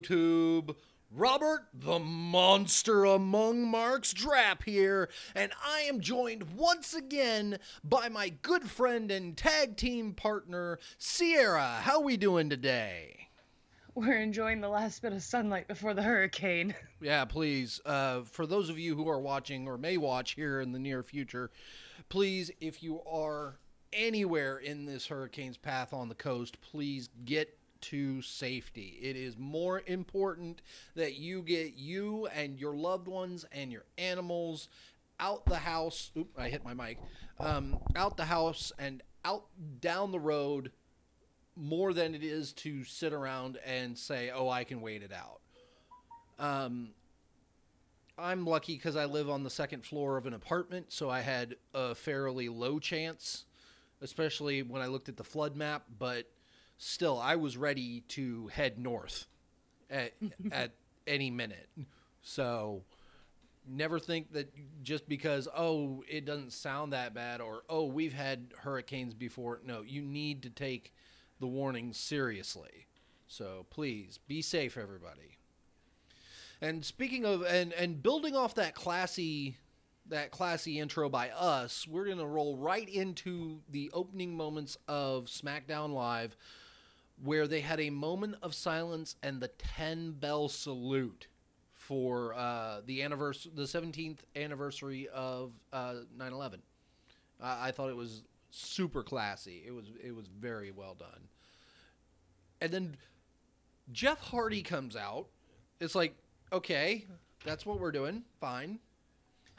YouTube. Robert the Monster Among Marks Drap here, and I am joined once again by my good friend and tag team partner, Sierra. How we doing today? We're enjoying the last bit of sunlight before the hurricane. Yeah, please. For those of you who are watching or may watch here in the near future, please, if you are anywhere in this hurricane's path on the coast, please get to safety. It is more important that you get you and your loved ones and your animals out the house. Oop, I hit my mic. Out the house and out down the road more than it is to sit around and say, "Oh, I can wait it out." Um, I'm lucky because I live on the second floor of an apartment, so I had a fairly low chance, especially when I looked at the flood map. But still, I was ready to head north at, at any minute. So never think that just because, oh, it doesn't sound that bad, or, oh, we've had hurricanes before. No, you need to take the warnings seriously. So please be safe, everybody. And speaking of and building off that classy intro by us, we're going to roll right into the opening moments of SmackDown Live, where they had a moment of silence and the 10-bell salute for the 17th anniversary of 9/11. I thought it was super classy. It was very well done. And then Jeff Hardy comes out. It's like, okay, that's what we're doing. Fine.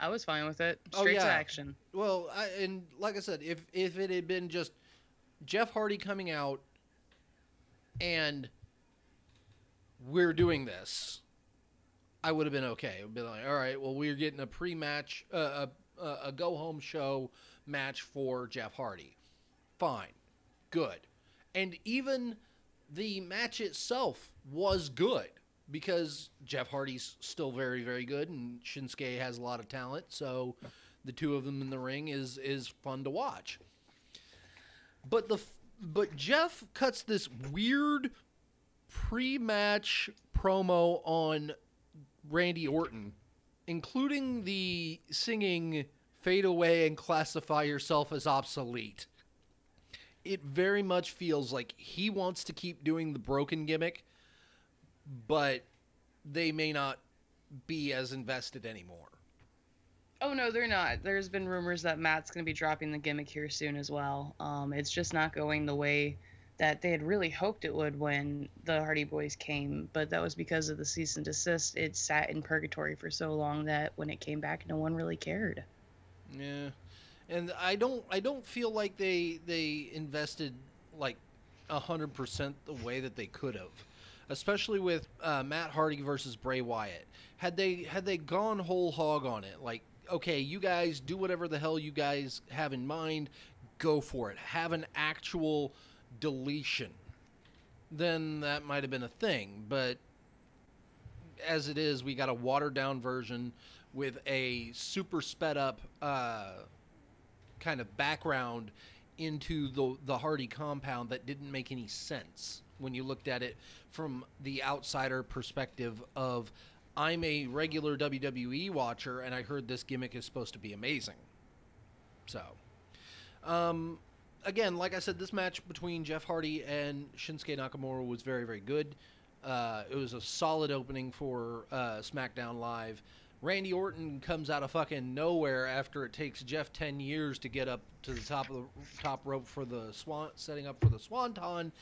I was fine with it. Oh Straight to yeah. action. Well, and like I said, if it had been just Jeff Hardy coming out and we're doing this, I would have been okay. It would be like, all right, well, we're getting a pre-match, a go-home show match for Jeff Hardy. Fine, good, and even the match itself was good because Jeff Hardy's still very, very good, and Shinsuke has a lot of talent. So the two of them in the ring is fun to watch. But Jeff cuts this weird pre-match promo on Randy Orton, including the singing "Fade Away and Classify Yourself as Obsolete." It very much feels like he wants to keep doing the broken gimmick, but they may not be as invested anymore. Oh no, they're not. There's been rumors that Matt's going to be dropping the gimmick here soon as well. It's just not going the way that they had really hoped it would when the Hardy Boys came, but that was because of the cease and desist. It sat in purgatory for so long that when it came back, no one really cared. Yeah, and I don't feel like they invested like 100% the way that they could have, especially with Matt Hardy versus Bray Wyatt. Had they gone whole hog on it, like, okay, you guys do whatever the hell you guys have in mind, go for it. Have an actual deletion, then that might have been a thing. But as it is, we got a watered down version with a super sped up kind of background into the Hardy compound that didn't make any sense when you looked at it from the outsider perspective of, I'm a regular WWE watcher and I heard this gimmick is supposed to be amazing. So, again, like I said, this match between Jeff Hardy and Shinsuke Nakamura was very, very good. It was a solid opening for SmackDown Live. Randy Orton comes out of fucking nowhere after it takes Jeff 10 years to get up to the top rope for the setting up for the Swanton,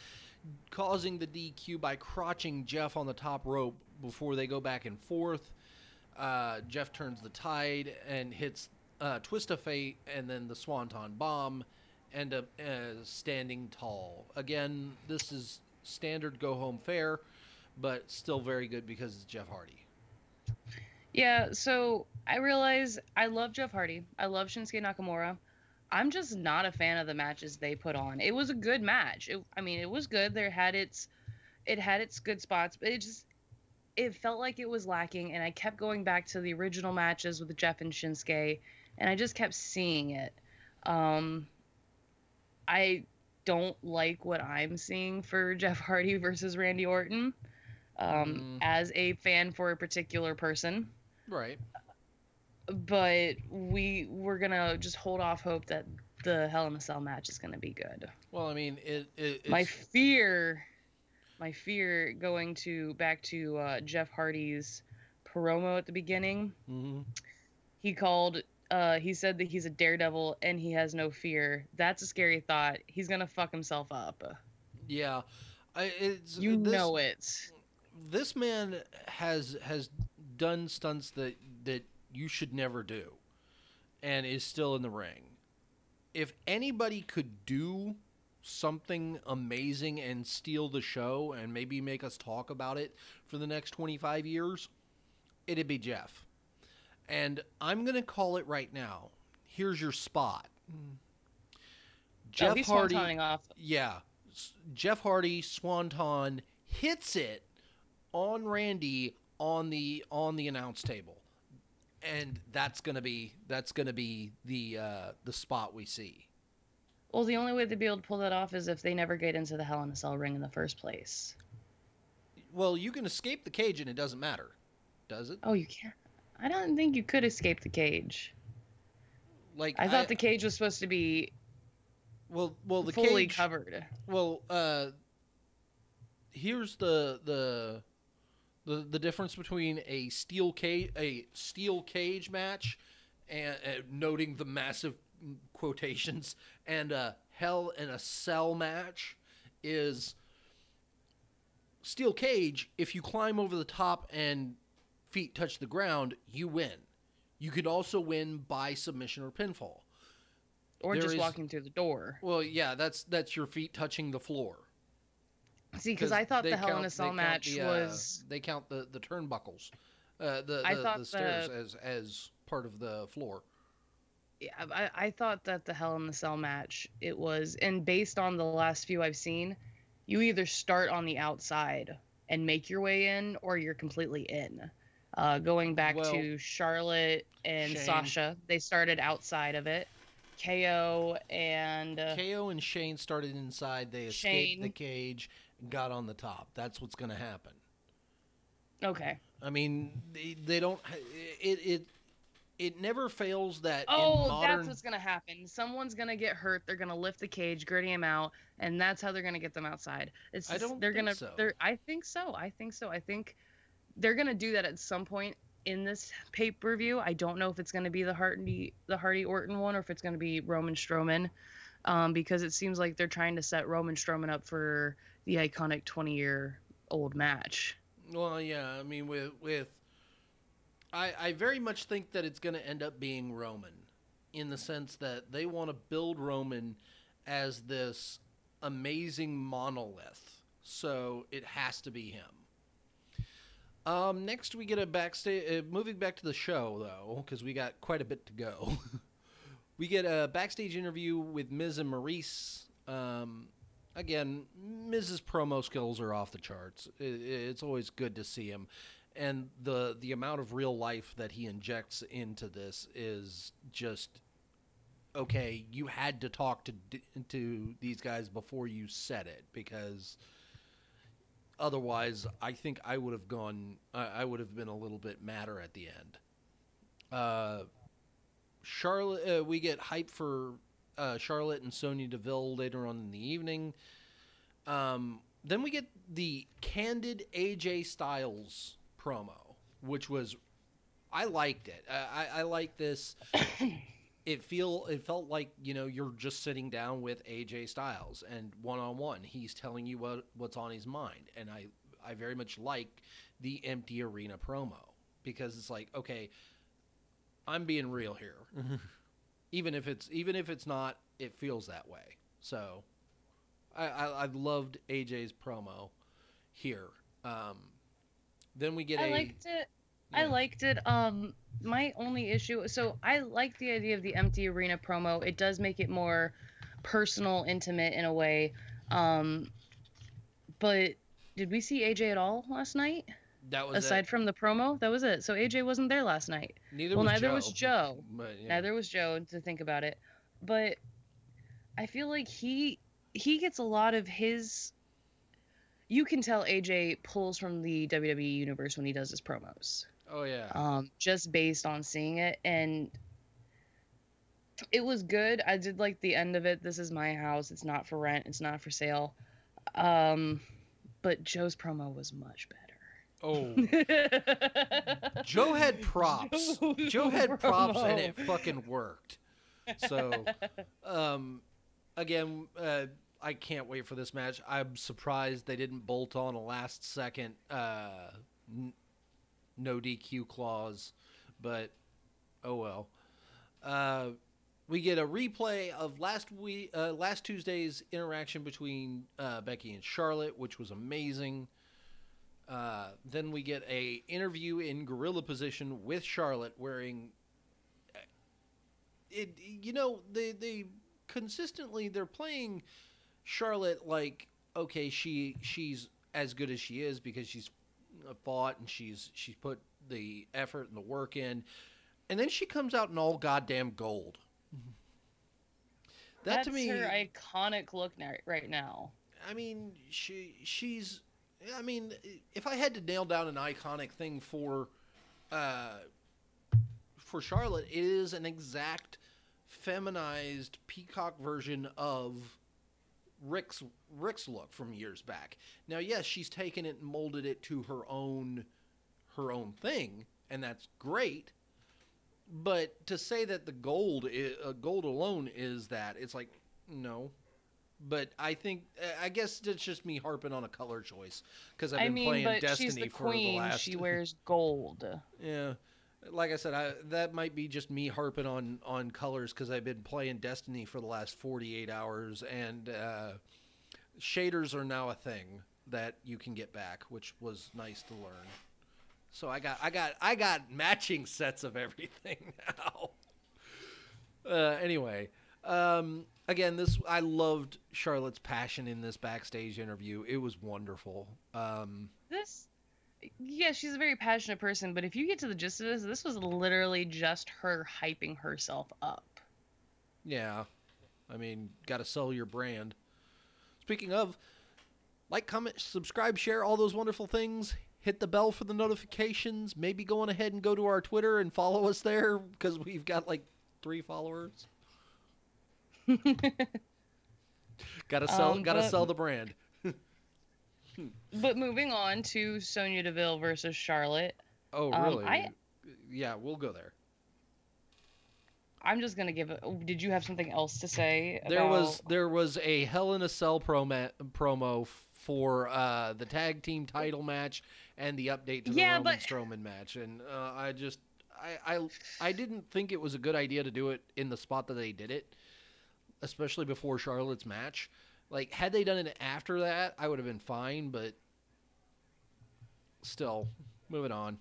causing the DQ by crotching Jeff on the top rope before they go back and forth. Jeff turns the tide and hits Twist of Fate and then the Swanton Bomb, and standing tall. Again, this is standard go-home fare, but still very good because it's Jeff Hardy. Yeah, so I realize I love Jeff Hardy. I love Shinsuke Nakamura. I'm just not a fan of the matches they put on. It was a good match. It was good. It had its good spots, but it felt like it was lacking, and I kept going back to the original matches with Jeff and Shinsuke, and I just kept seeing it. I don't like what I'm seeing for Jeff Hardy versus Randy Orton. as a fan for a particular person. Right. But we're gonna just hold off hope that the Hell in a Cell match is gonna be good. Well, I mean, My it's fear, going to back to Jeff Hardy's promo at the beginning. mhm. He called. He said that he's a daredevil and he has no fear. That's a scary thought. He's gonna fuck himself up. Yeah. It's You know it. this man has done stunts that you should never do, and is still in the ring. If anybody could do something amazing and steal the show and maybe make us talk about it for the next 25 years, it'd be Jeff. And I'm going to call it right now. Here's your spot. Oh, Jeff he's Hardy. swantoning off. Yeah. Jeff Hardy swanton hits it on Randy on the announce table. And that's gonna be the spot we see. Well, the only way they'd be able to pull that off is if they never get into the Hell in a Cell ring in the first place. Well, you can escape the cage and it doesn't matter, does it? Oh, you can't. I don't think you could escape the cage. Like I thought the cage was supposed to be well the fully cage, covered. Well, here's the difference between a steel cage match, and noting the massive quotations, and a Hell in a Cell match is steel cage. If you climb over the top and feet touch the ground, you win. You could also win by submission or pinfall, or just walking through the door. Well, yeah, that's your feet touching the floor. See, because I thought the Hell in a Cell match was... They count the turnbuckles, the stairs as part of the floor. Yeah, I thought that the Hell in the Cell match, it was... And based on the last few I've seen, you either start on the outside and make your way in, or you're completely in. Going back to Charlotte and Shane. Sasha, they started outside of it. KO and Shane started inside. They escaped the cage and got on the top. That's what's going to happen. Okay. I mean, they don't. It never fails that. Oh, in modern... that's what's going to happen. Someone's going to get hurt. They're going to lift the cage, gritty him out, and that's how they're going to get them outside. It's just, I don't think so. I think so. I think they're going to do that at some point in this pay-per-view. I don't know if it's going to be the Hardy Orton one, or if it's going to be Roman Strowman, because it seems like they're trying to set Roman Strowman up for the iconic 20-year-old match. Well, yeah, I mean, I very much think that it's going to end up being Roman, in the sense that they want to build Roman as this amazing monolith, so it has to be him. Next, we get a backstage. Moving back to the show, though, because we got quite a bit to go. We get a backstage interview with Miz and Maurice. Again, Miz's promo skills are off the charts. It's always good to see him, and the amount of real life that he injects into this is just okay. You had to talk to these guys before you said it, because otherwise, I think I would have gone. I would have been a little bit madder at the end. Charlotte, we get hype for Charlotte and Sonya Deville later on in the evening. Then we get the candid AJ Styles promo, which was, I liked it. I like this. It felt like, you're just sitting down with AJ Styles and one-on-one. He's telling you what's on his mind. And I very much like the empty arena promo, because it's like, okay, I'm being real here. even if it's not, it feels that way. So I loved AJ's promo here. Then we get I liked it. Yeah. I liked it. My only issue, so I like the idea of the empty arena promo. It does make it more personal, intimate in a way. But did we see AJ at all last night? That was aside from the promo. That was it. So AJ wasn't there last night. Neither was Joe. But, yeah. Neither was Joe, to think about it. But I feel like he gets a lot of his. you can tell AJ pulls from the WWE universe when he does his promos. Oh yeah. Just based on seeing it, and it was good. I did like the end of it. This is my house. It's not for rent. It's not for sale. But Joe's promo was much better. Oh. Joe had props. Joe had props, and it fucking worked. So, again, I can't wait for this match. I'm surprised they didn't bolt on a last second no DQ clause, but oh well. We get a replay of last Tuesday's interaction between Becky and Charlotte, which was amazing. Then we get a interview in gorilla position with Charlotte wearing it. You know, they consistently they're playing Charlotte like, okay, she's as good as she is because she's fought and she's put the effort and the work in, and then she comes out in all goddamn gold. That's to me her iconic look right now. I mean, she's. I mean, if I had to nail down an iconic thing for Charlotte, it is an exact feminized peacock version of Rick's look from years back. Now, yes, she's taken it and molded it to her own thing, and that's great. But to say that the gold alone is that, it's like, no. But I guess it's just me harping on a color choice because I've been playing Destiny for the last. She wears gold. Yeah, like I said, that might be just me harping on colors because I've been playing Destiny for the last 48 hours, and shaders are now a thing that you can get back, which was nice to learn. So I got matching sets of everything now. Anyway, again, I loved Charlotte's passion in this backstage interview. It was wonderful. She's a very passionate person, but if you get to the gist of this was literally just her hyping herself up. Yeah, I mean, got to sell your brand. Speaking of, like, comment, subscribe, share, all those wonderful things. Hit the bell for the notifications. Maybe go on ahead and go to our Twitter and follow us there because we've got like 3 followers. Gotta sell the brand. But moving on to Sonya Deville versus Charlotte. Oh, really? Yeah, we'll go there. I'm just gonna give it. Did you have something else to say? There was a Hell in a Cell promo for the tag team title match and the update to the Roman Strowman match, and I didn't think it was a good idea to do it in the spot that they did it, especially before Charlotte's match. Like, had they done it after that, I would have been fine, but still, moving on.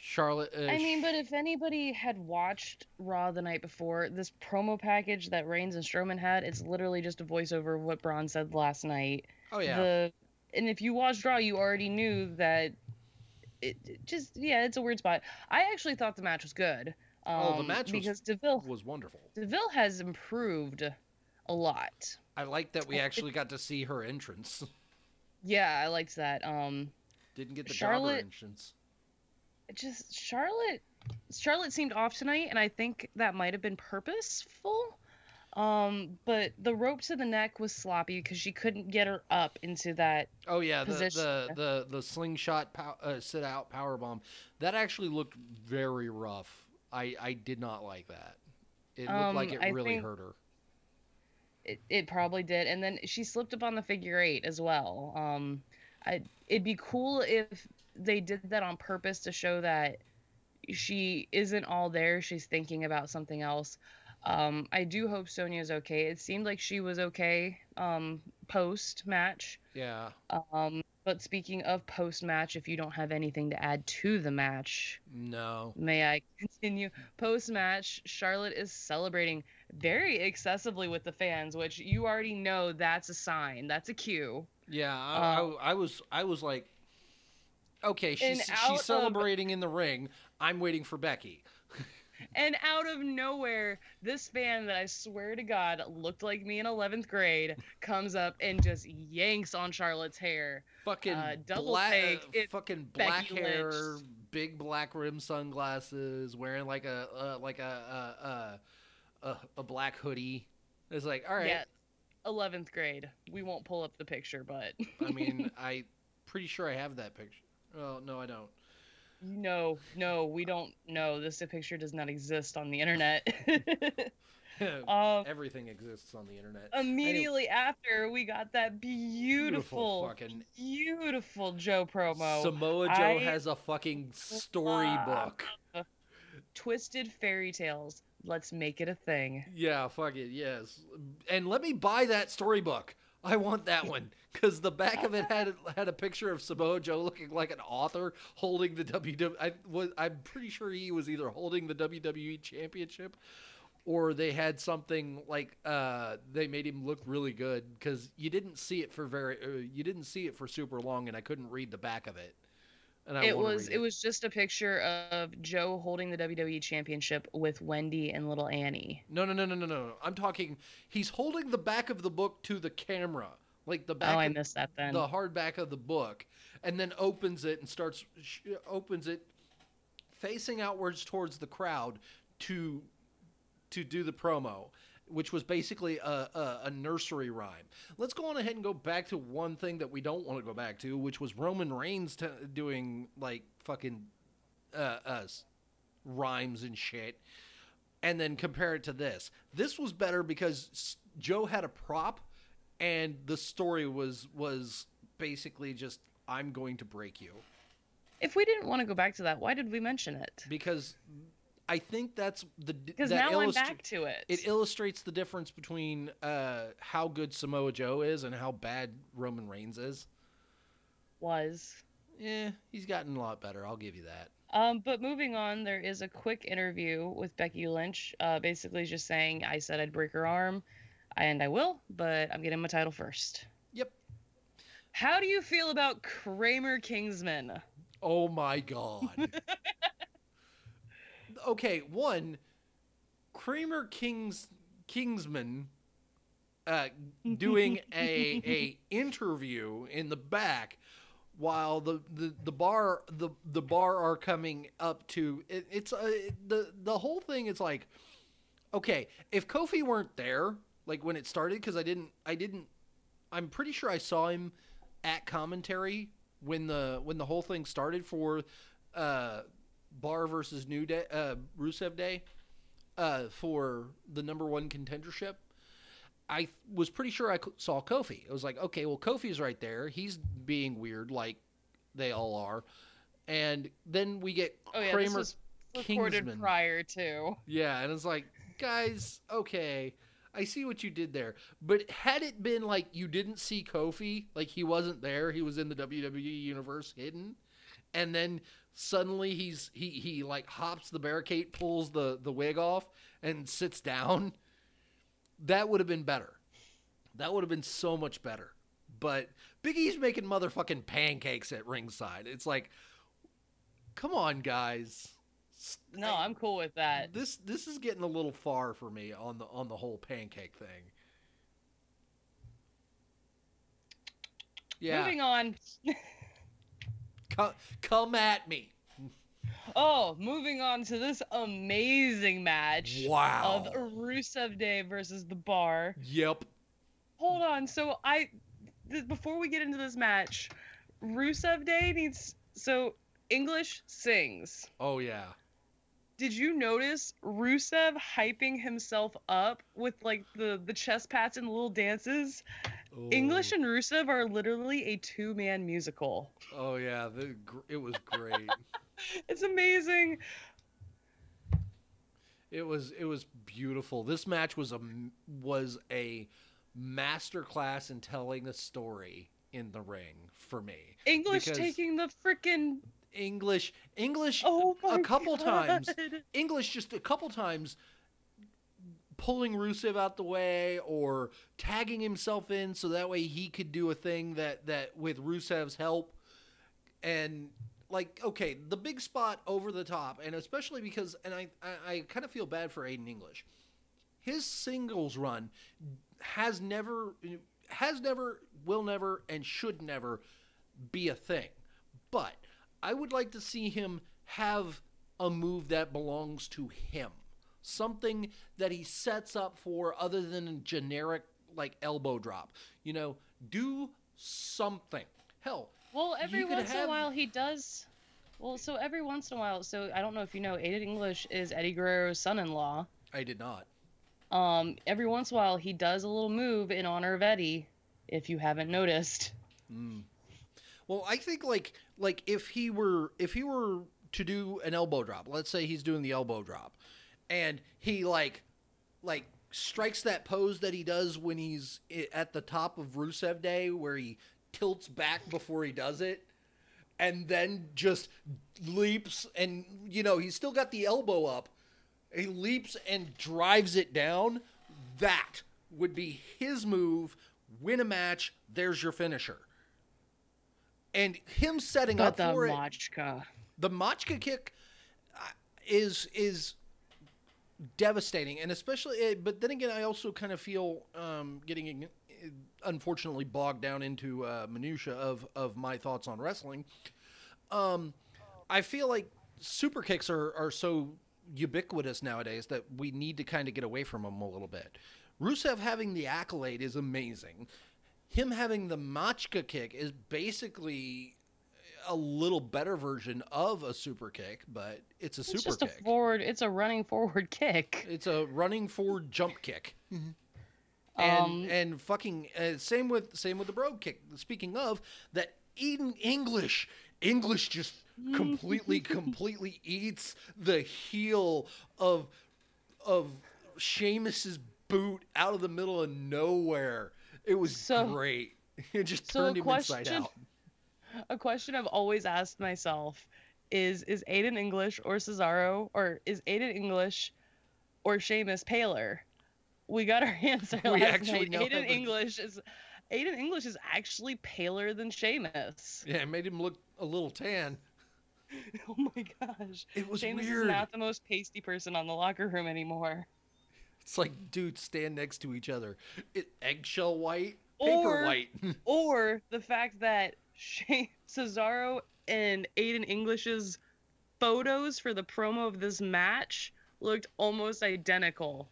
Charlotte. I mean, but if anybody had watched Raw the night before, this promo package that Reigns and Strowman had, it's literally just a voiceover of what Braun said last night. Oh, yeah. And if you watched Raw, you already knew that it's a weird spot. I actually thought the match was good. The match Deville was wonderful. Deville has improved a lot. I like that we actually got to see her entrance. Yeah, I liked that. Didn't get the Charlotte entrance. Charlotte seemed off tonight, and I think that might have been purposeful. But the rope to the neck was sloppy because she couldn't get her up into that. Oh yeah, position. the slingshot sit out power bomb that actually looked very rough. I did not like that. It looked like it really hurt her. It probably did, and then she slipped up on the figure 8 as well. It'd be cool if they did that on purpose to show that she isn't all there. She's thinking about something else. I do hope Sonya's okay. It seemed like she was okay post-match. Yeah. But speaking of post-match, if you don't have anything to add to the match... No. May I continue? Post-match, Charlotte is celebrating very excessively with the fans, which you already know that's a sign. That's a cue. Yeah, I was like, okay, she's celebrating in the ring. I'm waiting for Becky. And out of nowhere, this fan that I swear to God looked like me in 11th grade comes up and just yanks on Charlotte's hair. Double take. It's Fucking black Becky Lynch. hair, big black rim sunglasses, wearing like a black hoodie. It's like, all right. Yeah, 11th grade. We won't pull up the picture, but I mean, I pretty sure I have that picture. Oh no, I don't. No, we don't know. This picture does not exist on the internet. Everything exists on the internet. Immediately after, we got that beautiful Joe promo. Samoa Joe has a fucking storybook. Twisted Fairy Tales. Let's make it a thing. Yeah, fuck it, yes. And let me buy that storybook. I want that one. Because the back of it had a picture of Samoa Joe looking like an author holding the WWE. I'm pretty sure he was either holding the WWE Championship, or they had something like they made him look really good, because you didn't see it for super long, and I couldn't read the back of it. And it was just a picture of Joe holding the WWE Championship with Wendy and little Annie. No. I'm talking. He's holding the back of the book to the camera, like the back. Oh, I missed that then. The hardback of the book, and then opens it and opens it facing outwards towards the crowd to do the promo, which was basically a nursery rhyme. Let's go on ahead and go back to one thing that we don't want to go back to, which was Roman Reigns doing like fucking rhymes and shit, and then compare it to this. This was better because Joe had a prop, and the story was basically just, I'm going to break you. If we didn't want to go back to that, why did we mention it? Because I think that's because now I'm back to it. It illustrates the difference between how good Samoa Joe is and how bad Roman Reigns is. He's gotten a lot better. I'll give you that. But moving on, there is a quick interview with Becky Lynch, basically just saying, I said I'd break her arm, and I will, but I'm getting my title first. Yep. How do you feel about Kramer Kingsman? Oh my God. Okay, one, Kramer Kingsman doing a interview in the back while the bar are coming up to it. It's the whole thing is like, okay, if Kofi weren't there, like when it started, because I'm pretty sure I saw him at commentary when the whole thing started for Bar versus New Day, Rusev Day, for the #1 contendership. I was pretty sure I saw Kofi. I was like, okay, well, Kofi's right there. He's being weird, like they all are. And then we get Kramer this was recorded Kingsman prior to. Yeah, and it's like, guys, okay, I see what you did there. But had it been like you didn't see Kofi, like he wasn't there, he was in the WWE universe hidden, and then suddenly he like hops the barricade, pulls the wig off, and sits down, that would have been better. That would have been so much better. But Big E's making motherfucking pancakes at ringside. It's like, come on, guys. No, I'm cool with that. This is getting a little far for me on the whole pancake thing. Yeah. Moving on. Come at me. Oh, moving on to this amazing match. Wow. Of Rusev Day versus The Bar. Yep. Hold on. So before we get into this match, Rusev Day needs, so English sings. Oh yeah. Did you notice Rusev hyping himself up with like the chest pats and the little dances? Oh. English and Rusev are literally a 2-man musical. Oh yeah, it was great. It's amazing. It was beautiful. This match was a masterclass in telling a story in the ring for me. English taking the frickin' English oh my a couple God. times. English just a couple times pulling Rusev out the way or tagging himself in so that way he could do a thing that with Rusev's help, and okay, the big spot over the top, and especially because, and I kind of feel bad for Aiden English. His singles run has never, will never, and should never be a thing. But I would like to see him have a move that belongs to him. Something that he sets up for other than a generic, like, elbow drop. You know, do something. Hell, well, every once in a while he does. Well, so every once in a while, so I don't know if you know, Aiden English is Eddie Guerrero's son-in-law. I did not. Every once in a while he does a little move in honor of Eddie, if you haven't noticed. Well, I think like if he were to do an elbow drop, let's say he's doing the elbow drop, and he like strikes that pose that he does when he's at the top of Rusev Day, where he tilts back before he does it, and then just leaps, and you know he's still got the elbow up. He leaps and drives it down. That would be his move. Win a match. There's your finisher. And him setting up for it. The Machka kick is devastating, and especially. But then again, I also kind of feel getting unfortunately bogged down into minutia of my thoughts on wrestling. I feel like super kicks are so ubiquitous nowadays that we need to kind of get away from them a little bit. Rusev having the accolade is amazing. Him having the Machka kick is basically a little better version of a super kick, but it's a super kick. It's a running forward kick. It's a running forward jump kick. And fucking same with the brogue kick. Speaking of that, Aiden English just completely eats the heel of Sheamus's boot out of the middle of nowhere. It was great. It just turned him inside out. A question I've always asked myself is Aiden English or Cesaro, or is Aiden English or Sheamus paler? We got our answer last night. Aiden English is actually paler than Sheamus. Yeah, it made him look a little tan. Oh my gosh. It was Sheamus weird. is not the most pasty person on the locker room anymore. It's like, dude, stand next to each other. Eggshell white, paper white. Or the fact that Cesaro and Aiden English's photos for the promo of this match looked almost identical.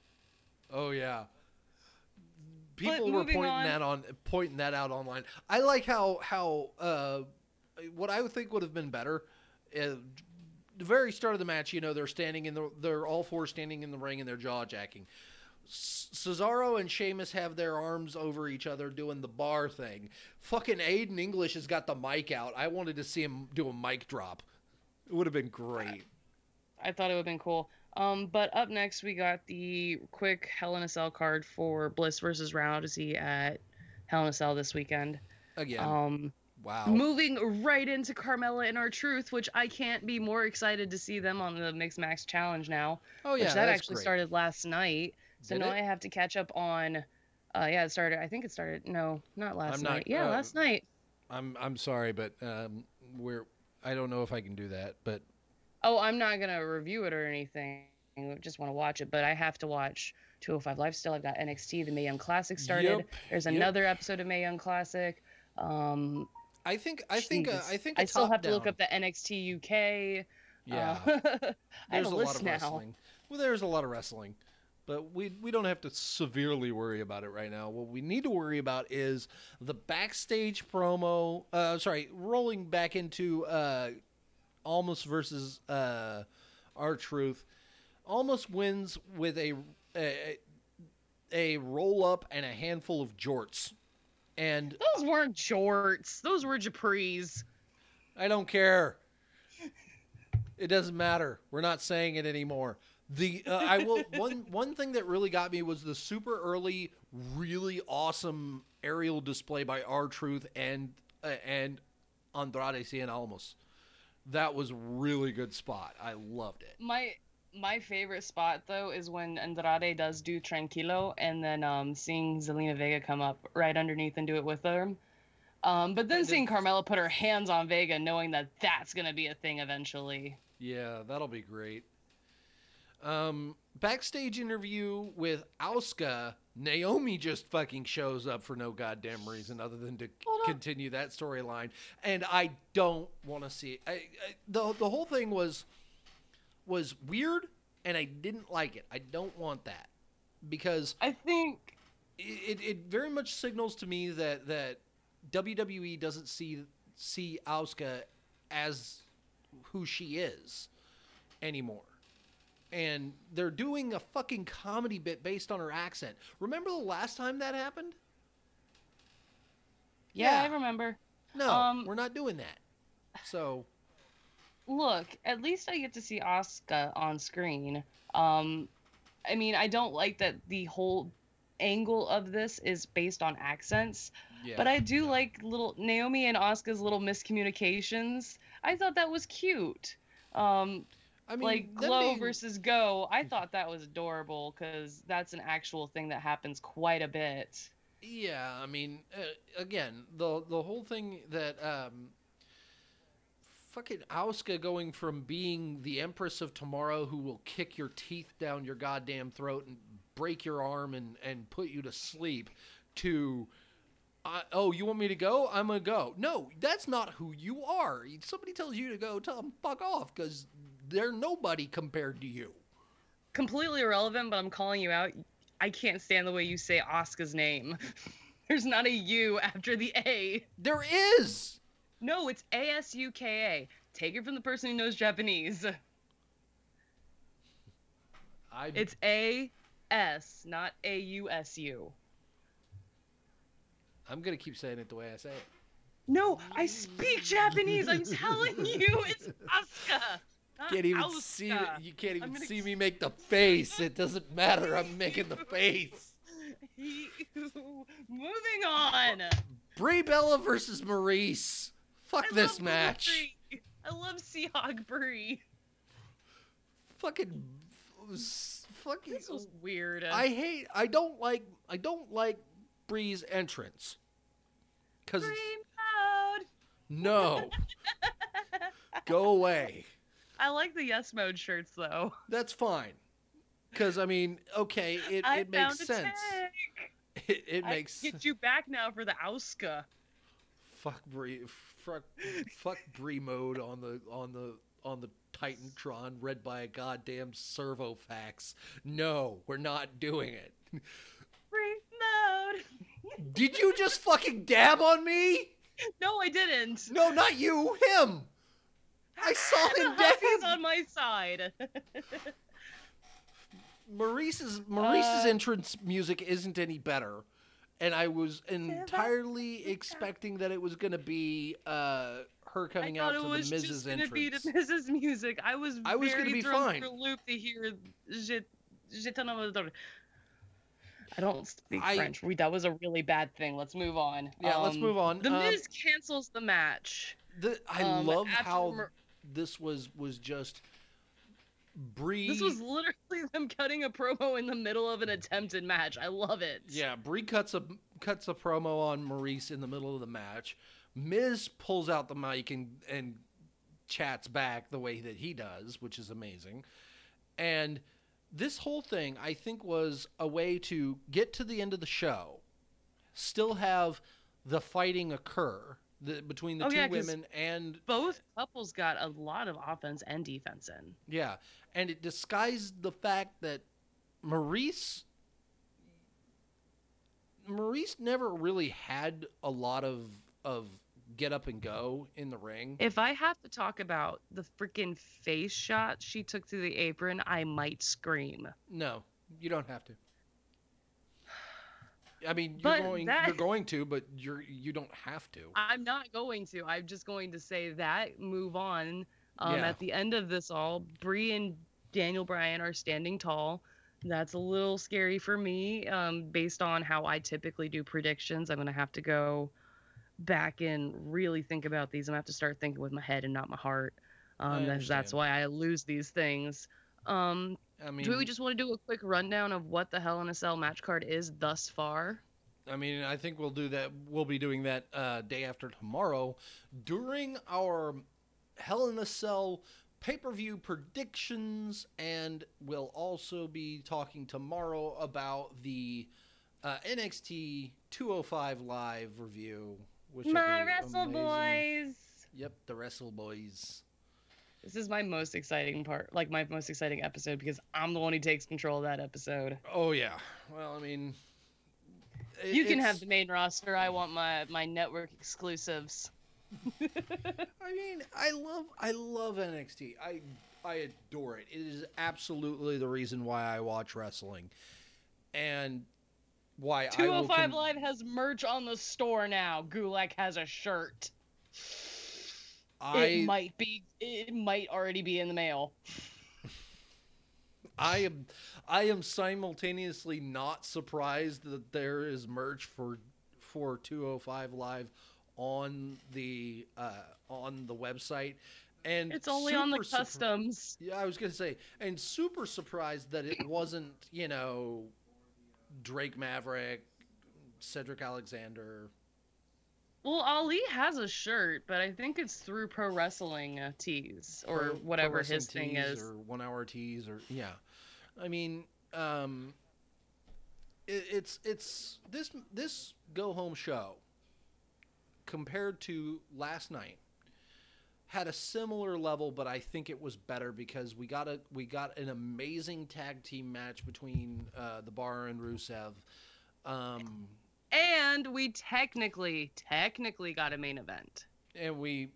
Oh yeah. People were pointing that out online. I like how what I would think would have been better. The very start of the match, you know, they're all four standing in the ring and they're jaw jacking. Cesaro and Sheamus have their arms over each other doing the bar thing. Fucking Aiden English has got the mic out. I wanted to see him do a mic drop. It would have been great. I thought it would have been cool. But up next, we got the quick Hell in a Cell card for Bliss versus Rousey at Hell in a Cell this weekend. Again. Wow. Moving right into Carmella and R-Truth, which I can't be more excited to see them on the Mixed Match Challenge now. Oh, yeah, which that actually started last night. So now I have to catch up on... it started... I think it started... No, not last night. Last night. I'm sorry, but I don't know if I can do that, but... Oh, I'm not going to review it or anything. I just want to watch it, but I have to watch 205 Live still. I've got NXT, the Mae Young Classic started. Yep. There's another episode of Mae Young Classic. I think I still have to look up the NXT UK. Yeah. There's a lot of wrestling. Well, there's a lot of wrestling. But we don't have to severely worry about it right now. What we need to worry about is the backstage promo. Rolling back into Almas versus R-Truth. Almas wins with a roll up and a handful of jorts. And those weren't jorts. Those were Japris. I don't care. It doesn't matter. We're not saying it anymore. One thing that really got me was the super early, really awesome aerial display by R-Truth and Andrade Cien Almas. That was a really good spot. I loved it. My favorite spot though is when Andrade does do Tranquilo and then seeing Zelina Vega come up right underneath and do it with them. But then And seeing Carmella put her hands on Vega, knowing that that's gonna be a thing eventually. yeah, that'll be great. Backstage interview with Asuka. Naomi just fucking shows up for no goddamn reason other than to continue that storyline, and I don't want to see it. The whole thing was weird, and I didn't like it. I don't want that because I think it very much signals to me that WWE doesn't see Asuka as who she is anymore. And they're doing a fucking comedy bit based on her accent. Remember the last time that happened? Yeah, I remember. No, we're not doing that. So, look, at least I get to see Asuka on screen. I mean, I don't like that the whole angle of this is based on accents, but I do like little Naomi and Asuka's little miscommunications. I thought that was cute. I mean, like Glow versus Go, I thought that was adorable because that's an actual thing that happens quite a bit. Yeah, I mean, again, the whole thing that fucking Asuka going from being the Empress of Tomorrow who will kick your teeth down your goddamn throat and break your arm and put you to sleep to, oh, you want me to go? I'm going to go. No, that's not who you are. If somebody tells you to go, tell them fuck off because they're nobody compared to you. Completely irrelevant, but I'm calling you out. I can't stand the way you say Asuka's name. There's not a U after the A. There is. No, it's Asuka. Take it from the person who knows Japanese. It's A-S, not A-U-S-U. I'm going to keep saying it the way I say it. No, I speak Japanese. I'm telling you, it's Asuka. Can't even see you can't even see me make the face. It doesn't matter. I'm making the face. Moving on. Brie Bella versus Maurice. Fuck this match. Brie. I love Seahawk Brie. Fucking. This was weird. I don't like Brie's entrance. Cause Brie mode. No. Go away. I like the Yes Mode shirts, though. That's fine. Because, I mean, okay, it makes sense. It makes sense. Get you back now for the Asuka. Fuck Brie. Fuck Brie mode on the Titantron read by a goddamn servo fax. No, we're not doing it. Brie mode. Did you just fucking dab on me? No, I didn't. No, not you. Him. I saw him dab. He's on my side. Maurice's entrance music isn't any better, and I was entirely expecting that it was going to be her coming out to the Miz's entrance. I thought it was just going to be the Miz's music. I was going to be fine. For a loop to hear I don't speak French. That was a really bad thing. Let's move on. Yeah, let's move on. The Miz cancels the match. I love how this was just Brie. This was literally them cutting a promo in the middle of an attempted match. I love it. Yeah, Brie cuts a promo on Maurice in the middle of the match. Miz pulls out the mic and chats back the way that he does, which is amazing. And this whole thing, I think, was a way to get to the end of the show, still have the fighting occur between the two women, and both couples got a lot of offense and defense in. Yeah, and it disguised the fact that Maurice never really had a lot of get up and go in the ring. If I have to talk about the freaking face shot she took through the apron, I might scream. No, you don't have to. I mean, you're going to, but you don't have to. I'm not going to. I'm just going to say that. Move on. At the end of this all, Brie and Daniel Bryan are standing tall. That's a little scary for me. Based on how I typically do predictions, I'm going to have to go back and really think about these. I'm going to have to start thinking with my head and not my heart. That's why I lose these things. I mean, do we just want to do a quick rundown of what the Hell in a Cell match card is thus far? I mean, I think we'll do that. We'll be doing that day after tomorrow during our Hell in a Cell pay-per-view predictions, and we'll also be talking tomorrow about the NXT 205 live review, which will My be Wrestle amazing. Boys. Yep, the Wrestle Boys. This is my most exciting part, like my most exciting episode, because I'm the one who takes control of that episode. Oh yeah. Well, I mean, You can have the main roster. I want my network exclusives. I mean, I love NXT. I adore it. It is absolutely the reason why I watch wrestling, and why 205 Live has merch on the store now. Gulak has a shirt. It might already be in the mail. I am simultaneously not surprised that there is merch for 205 Live on the website, and it's only on the customs. Yeah, I was gonna say, and super surprised that it wasn't, Drake Maverick, Cedric Alexander. Well, Ali has a shirt, but I think it's through Pro Wrestling Tees or whatever his thing is, or 1 Hour Tees, or yeah. I mean, it's this go home show compared to last night had a similar level, but I think it was better because we got an amazing tag team match between the Bar and Rusev. And we technically got a main event. And we'll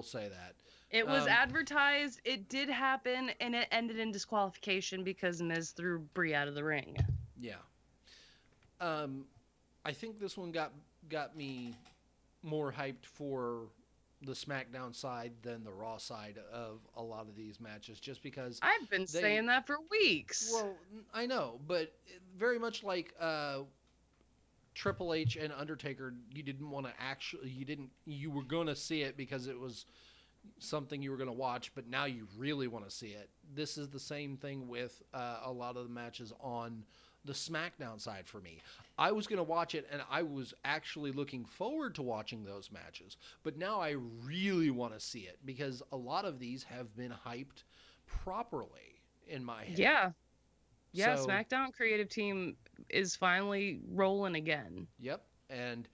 say that. It was advertised, it did happen, and it ended in disqualification because Miz threw Brie out of the ring. Yeah. I think this one got me more hyped for the SmackDown side than the Raw side of a lot of these matches, just because I've been saying that for weeks. Well, I know, but very much like Triple H and Undertaker, you were going to see it because it was something you were going to watch, but now you really want to see it. This is the same thing with a lot of the matches on the SmackDown side for me. I was going to watch it, and I was actually looking forward to watching those matches, but now I really want to see it because a lot of these have been hyped properly in my head. Yeah. Yeah, so, SmackDown creative team is finally rolling again. Yep, and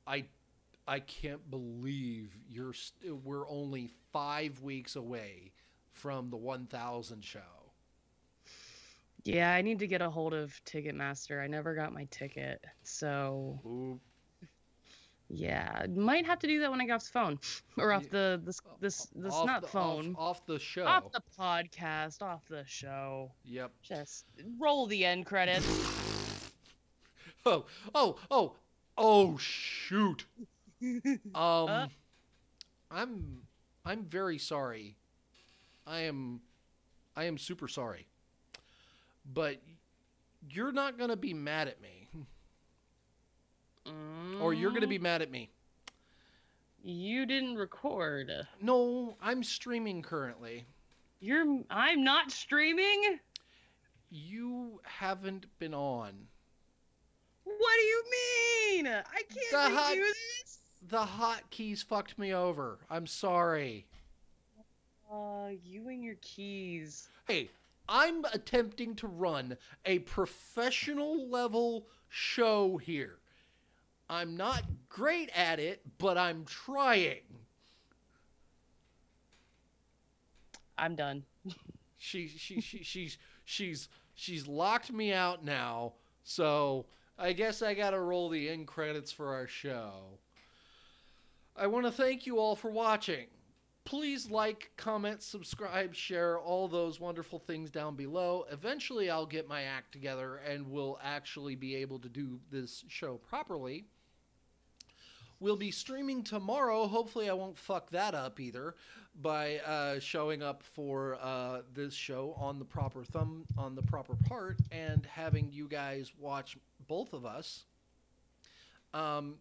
I can't believe we're only 5 weeks away from the 1000 show. Yeah, I need to get a hold of Ticketmaster. I never got my ticket, so Ooh. Yeah, might have to do that when I get off the phone or off the phone, off the show, off the podcast, off the show. Yep. Just roll the end credits. Oh shoot. I'm very sorry. I am super sorry. But you're not going to be mad at me. Or you're going to be mad at me. You didn't record. No, I'm streaming currently. I'm not streaming? You haven't been on. What do you mean? I can't do this. The hotkeys fucked me over. I'm sorry. You and your keys. Hey, I'm attempting to run a professional level show here. I'm not great at it, but I'm trying. I'm done. She's locked me out now, so I guess I gotta roll the end credits for our show. I want to thank you all for watching. Please like, comment, subscribe, share, all those wonderful things down below. Eventually, I'll get my act together and we'll actually be able to do this show properly. We'll be streaming tomorrow. Hopefully, I won't fuck that up either by showing up for this show on the proper part and having you guys watch both of us. I'm